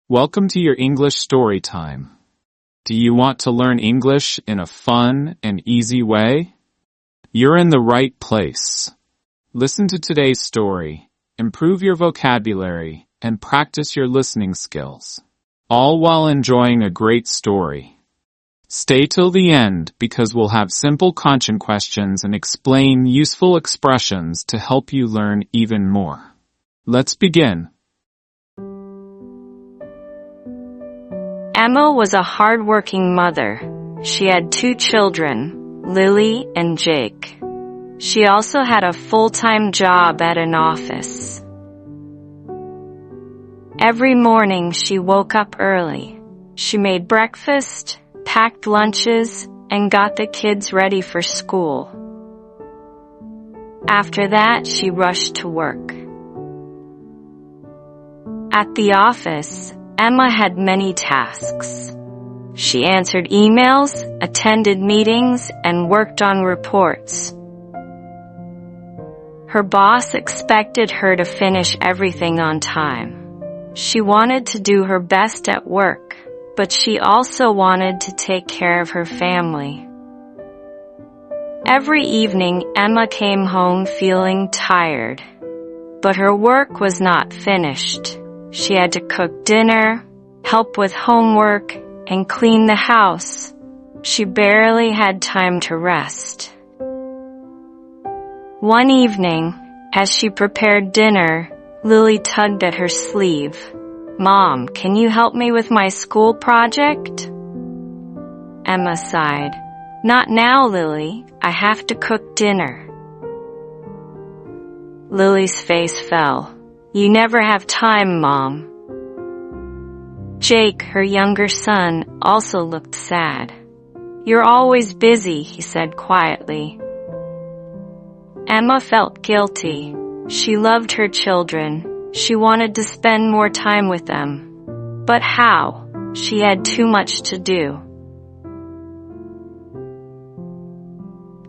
Welcome to your English story time. Do you want to learn English in a fun and easy way? You're in the right place. Listen to today's story, improve your vocabulary, and practice your listening skills, all while enjoying a great story. Stay till the end because we'll have simple content questions and explain useful expressions to help you learn even more. Let's begin. Emma was a hard-working mother. She had 2 children, Lily and Jake. She also had a full-time job at an office. Every morning she woke up early. She made breakfast, packed lunches, and got the kids ready for school. After that, she rushed to work. At the office, Emma had many tasks. She answered emails, attended meetings, and worked on reports. Her boss expected her to finish everything on time. She wanted to do her best at work, but she also wanted to take care of her family. Every evening, Emma came home feeling tired, but her work was not finished. She had to cook dinner, help with homework, and clean the house. She barely had time to rest. One evening, as she prepared dinner, Lily tugged at her sleeve. "Mom, can you help me with my school project?" Emma sighed. "Not now, Lily. I have to cook dinner." Lily's face fell. "You never have time, Mom." Jake, her younger son, also looked sad. "You're always busy," he said quietly. Emma felt guilty. She loved her children. She wanted to spend more time with them. But how? She had too much to do.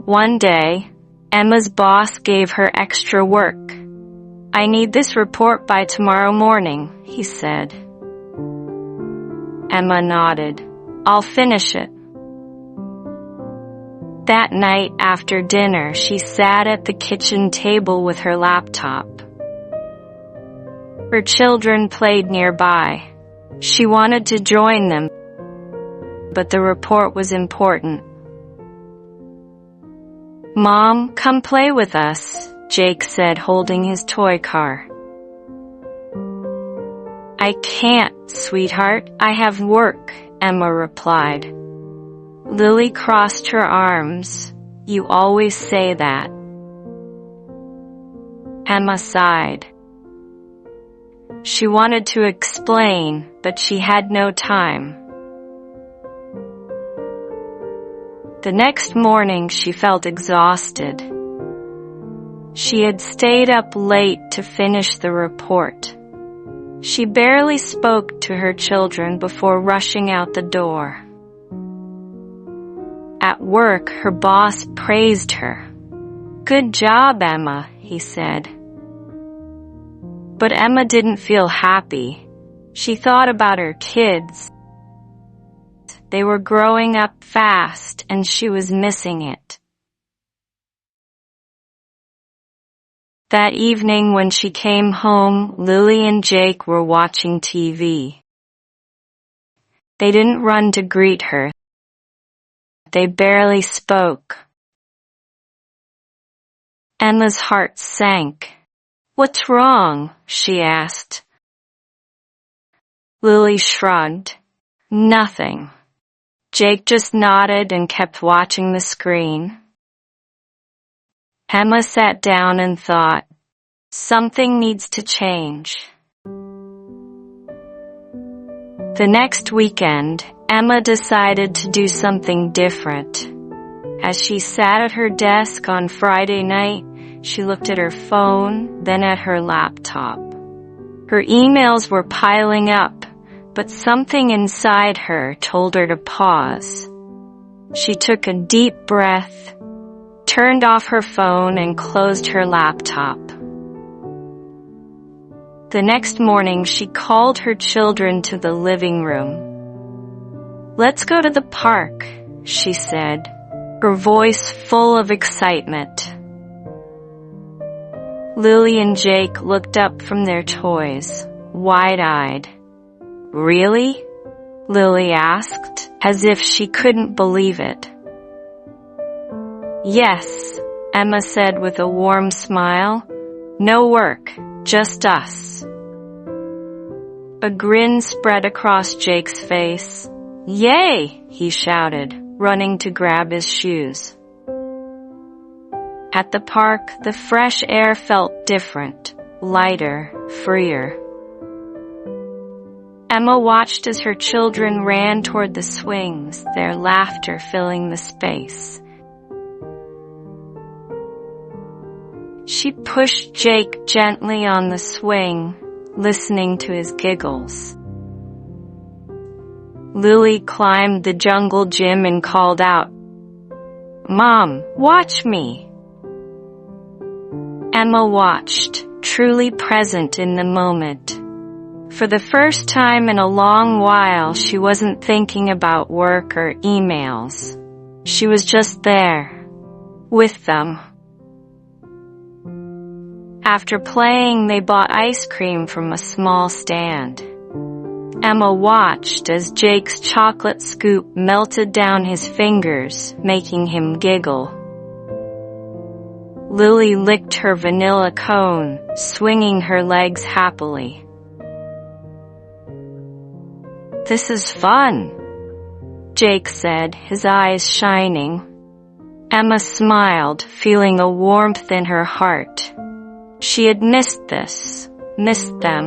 One day, Emma's boss gave her extra work. "I need this report by tomorrow morning," he said. Emma nodded. "I'll finish it." That night after dinner, she sat at the kitchen table with her laptop. Her children played nearby. She wanted to join them, but the report was important. "Mom, come play with us," Jake said, holding his toy car. "I can't, sweetheart. I have work," Emma replied. Lily crossed her arms. "You always say that." Emma sighed. She wanted to explain, but she had no time. The next morning she felt exhausted. She had stayed up late to finish the report. She barely spoke to her children before rushing out the door. At work, her boss praised her. "Good job, Emma," he said. But Emma didn't feel happy. She thought about her kids. They were growing up fast, and she was missing it. That evening when she came home, Lily and Jake were watching TV. They didn't run to greet her. They barely spoke. Emma's heart sank. "What's wrong?" she asked. Lily shrugged. "Nothing." Jake just nodded and kept watching the screen. Emma sat down and thought, something needs to change. The next weekend, Emma decided to do something different. As she sat at her desk on Friday night, she looked at her phone, then at her laptop. Her emails were piling up, but something inside her told her to pause. She took a deep breath, turned off her phone, and closed her laptop. The next morning, she called her children to the living room. "Let's go to the park," she said, her voice full of excitement. Lily and Jake looked up from their toys, wide-eyed. "Really?" Lily asked, as if she couldn't believe it. "Yes," Emma said with a warm smile. "No work, just us." A grin spread across Jake's face. "Yay!" he shouted, running to grab his shoes. At the park, the fresh air felt different, lighter, freer. Emma watched as her children ran toward the swings, their laughter filling the space. She pushed Jake gently on the swing, listening to his giggles. Lily climbed the jungle gym and called out, "Mom, watch me!" Emma watched, truly present in the moment. For the first time in a long while, she wasn't thinking about work or emails. She was just there, with them. After playing, they bought ice cream from a small stand. Emma watched as Jake's chocolate scoop melted down his fingers, making him giggle. Lily licked her vanilla cone, swinging her legs happily. "This is fun," Jake said, his eyes shining. Emma smiled, feeling a warmth in her heart. She had missed this, missed them.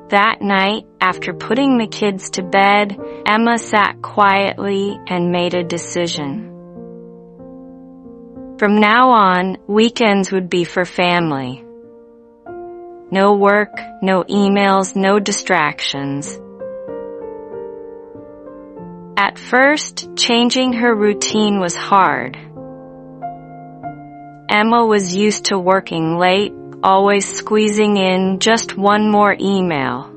That night, after putting the kids to bed, Emma sat quietly and made a decision. From now on, weekends would be for family. No work, no emails, no distractions. At first, changing her routine was hard. Emma was used to working late, always squeezing in just one more email.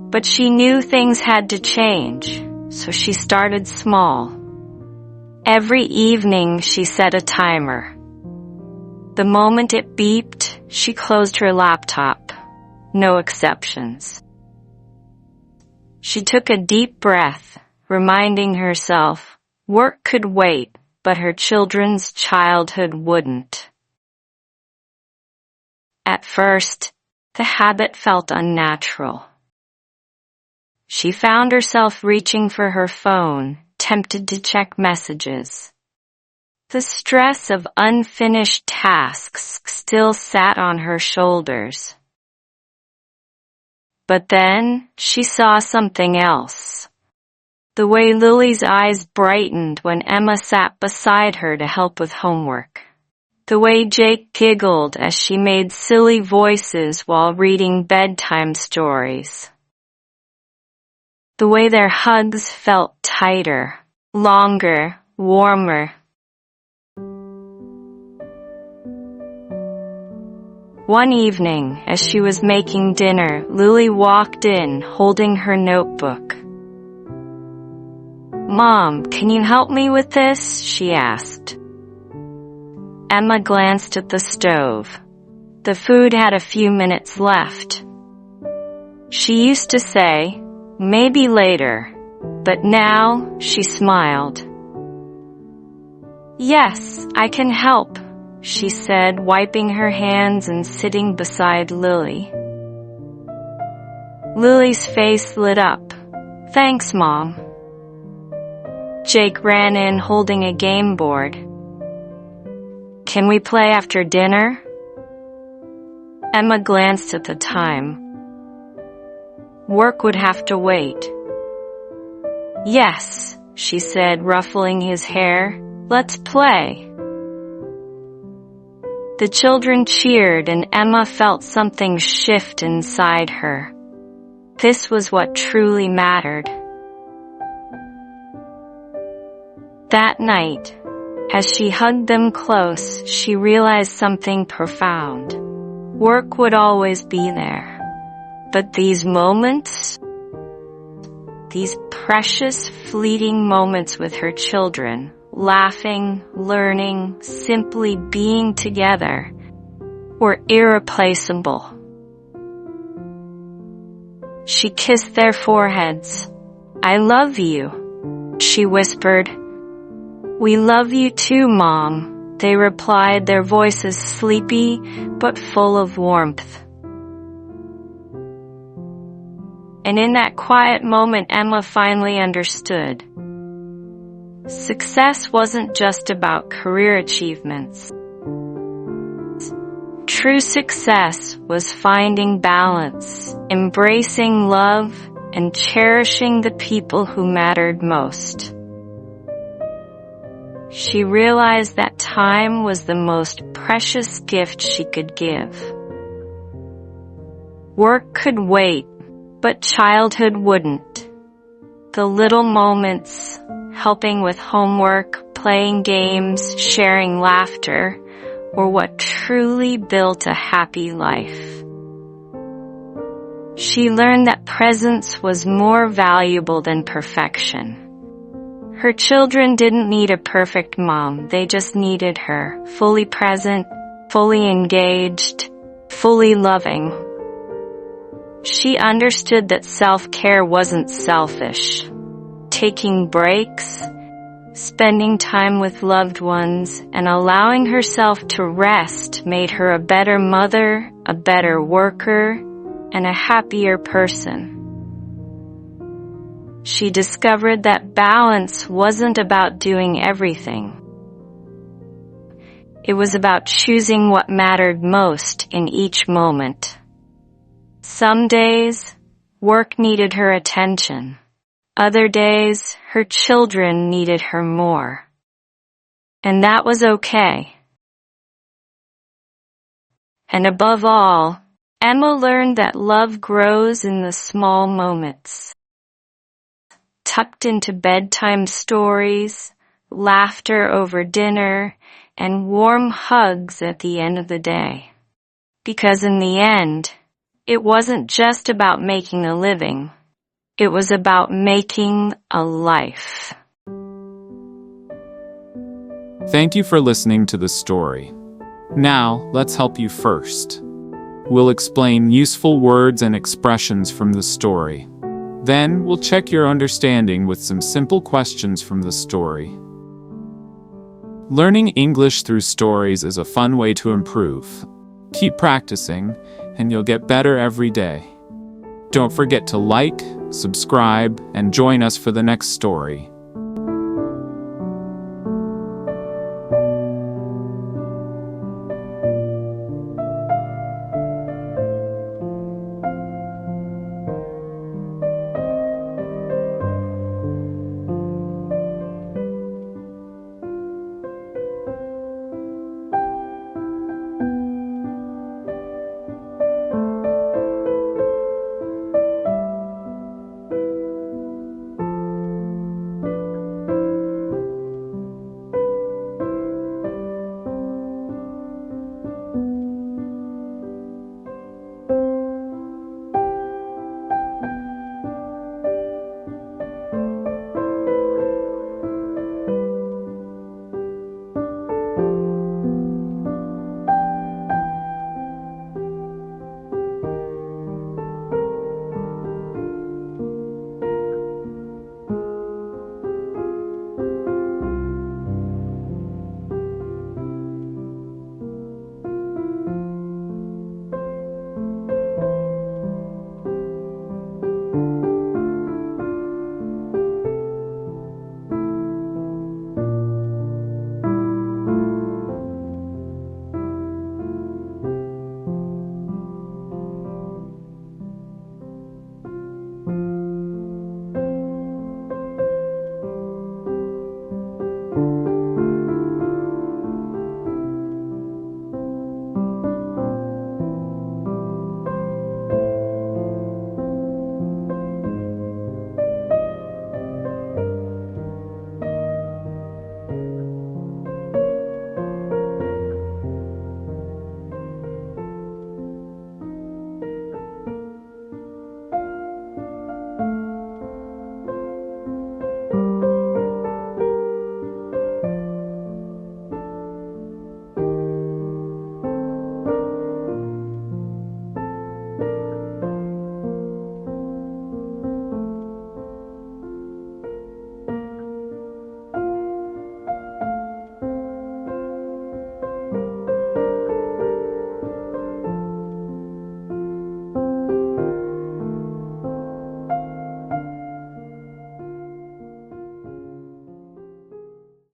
But she knew things had to change, so she started small. Every evening, she set a timer. The moment it beeped, she closed her laptop. No exceptions. She took a deep breath, reminding herself, work could wait, but her children's childhood wouldn't. At first, the habit felt unnatural. She found herself reaching for her phone, tempted to check messages. The stress of unfinished tasks still sat on her shoulders. But then, she saw something else. The way Lily's eyes brightened when Emma sat beside her to help with homework. The way Jake giggled as she made silly voices while reading bedtime stories. The way their hugs felt tighter, longer, warmer. One evening, as she was making dinner, Lily walked in, holding her notebook. "Mom, can you help me with this?" she asked. Emma glanced at the stove. The food had a few minutes left. She used to say, "Maybe later," but now she smiled. "Yes, I can help," she said, wiping her hands and sitting beside Lily. Lily's face lit up. "Thanks, Mom." Jake ran in holding a game board. "Can we play after dinner?" Emma glanced at the time. Work would have to wait. "Yes," she said, ruffling his hair. "Let's play." The children cheered and Emma felt something shift inside her. This was what truly mattered. That night, As she hugged them close, she realized something profound. Work would always be there. But these moments, these precious, fleeting moments with her children, laughing, learning, simply being together, were irreplaceable. She kissed their foreheads. "I love you," she whispered. "We love you too, Mom," they replied, their voices sleepy but full of warmth. And in that quiet moment, Emma finally understood. Success wasn't just about career achievements. True success was finding balance, embracing love, and cherishing the people who mattered most. She realized that time was the most precious gift she could give. Work could wait, but childhood wouldn't. The little moments, helping with homework, playing games, sharing laughter, were what truly built a happy life. She learned that presence was more valuable than perfection. Her children didn't need a perfect mom, they just needed her, fully present, fully engaged, fully loving. She understood that self-care wasn't selfish. Taking breaks, spending time with loved ones, and allowing herself to rest made her a better mother, a better worker, and a happier person. She discovered that balance wasn't about doing everything. It was about choosing what mattered most in each moment. Some days, work needed her attention. Other days, her children needed her more. And that was okay. And above all, Emma learned that love grows in the small moments. Tucked into bedtime stories, laughter over dinner, and warm hugs at the end of the day. Because in the end, it wasn't just about making a living. It was about making a life. Thank you for listening to the story. Now, let's help you first. We'll explain useful words and expressions from the story. Then, we'll check your understanding with some simple questions from the story. Learning English through stories is a fun way to improve. Keep practicing, and you'll get better every day. Don't forget to like, subscribe, and join us for the next story.